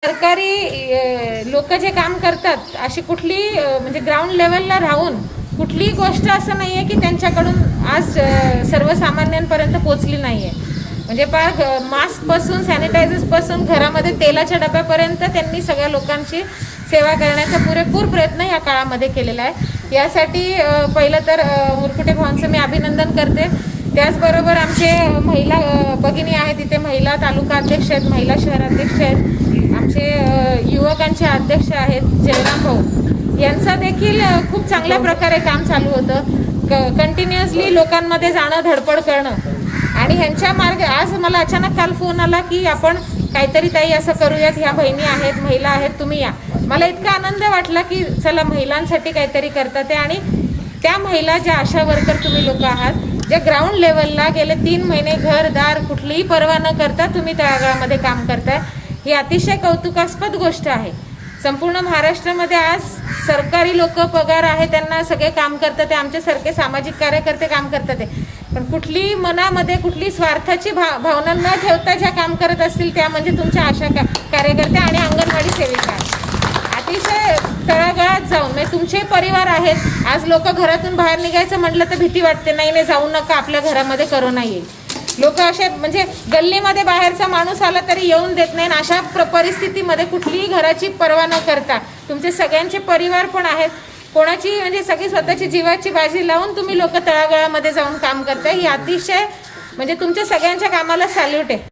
सरकारी लोक जे काम करतात अशी कुठली म्हणजे ग्राउंड लेवलला राहून कुठलीही गोष्ट असं नाही आहे की त्यांच्याकडून आज सर्वसामान्यांपर्यंत पोहोचली नाही आहे. म्हणजे पार मास्कपासून सॅनिटायझर्सपासून घरामध्ये तेलाच्या डब्यापर्यंत त्यांनी सगळ्या लोकांची सेवा करण्याचा पुरेपूर प्रयत्न या काळामध्ये केलेला आहे. यासाठी पहिलं तर मुरकुटे भावांचं मी अभिनंदन करते. त्याचबरोबर आमचे महिला भगिनी आहेत, तिथे महिला तालुका अध्यक्ष आहेत, महिला शहराध्यक्ष आहेत, आमचे युवकांचे अध्यक्ष आहेत जयराम भाऊ, यांचा देखील खूप चांगल्या प्रकारे काम चालू होतं. कंटिन्युअसली लोकांमध्ये जाणं, धडपड करणं. आणि ह्यांच्या मार्गे आज मला अचानक काल फोन आला की आपण काहीतरी ताई असं करूयात, ह्या बहिणी आहेत, महिला आहेत, तुम्ही या. मला इतका आनंद वाटला की चला महिलांसाठी काहीतरी करतात. आणि त्या महिला ज्या आशा वर्कर तुम्ही लोक आहात, जे ग्राउंड लेवलला गेले 3 महिने घरदार कुठलीही पर्वा न करता तुम्ही तळागाळामध्ये काम करताय, ही अतिशय कौतुकास्पद गोष्ट आहे. संपूर्ण महाराष्ट्रामध्ये आज सरकारी लोक पगार आहे त्यांना सगळे काम करतात, ते आमच्यासारखे सामाजिक कार्यकर्ते काम करतात. पण कुठली मनामध्ये कुठली स्वार्थाची भावना न ठेवता ज्या काम करत असतील त्या म्हणजे तुमच्या आशा कार्यकर्त्या आणि अंगणवाडी सेविका. अतिशय तळागाळात जाऊन म्हणजे तुमचे परिवार आहेत. आज लोक घरातून बाहेर निघायचं म्हटलं तर भीती वाटते, नाही जाऊ नका, आपल्या घरामध्ये करोना येईल. लोक असे म्हणजे गल्लीमध्ये बाहेरचा माणूस आला तरी येऊन देत नाही. अशा परिस्थितीमध्ये कुठलीही घराची पर्वा न करता तुमचे सगळ्यांचे परिवार पण आहेत, कोणाची म्हणजे सगळी स्वतःची जीवाची बाजी लावून तुम्ही लोक तळागाळामध्ये जाऊन काम करताय. ही अतिशय म्हणजे तुमच्या सगळ्यांच्या कामाला सॅल्यूट आहे.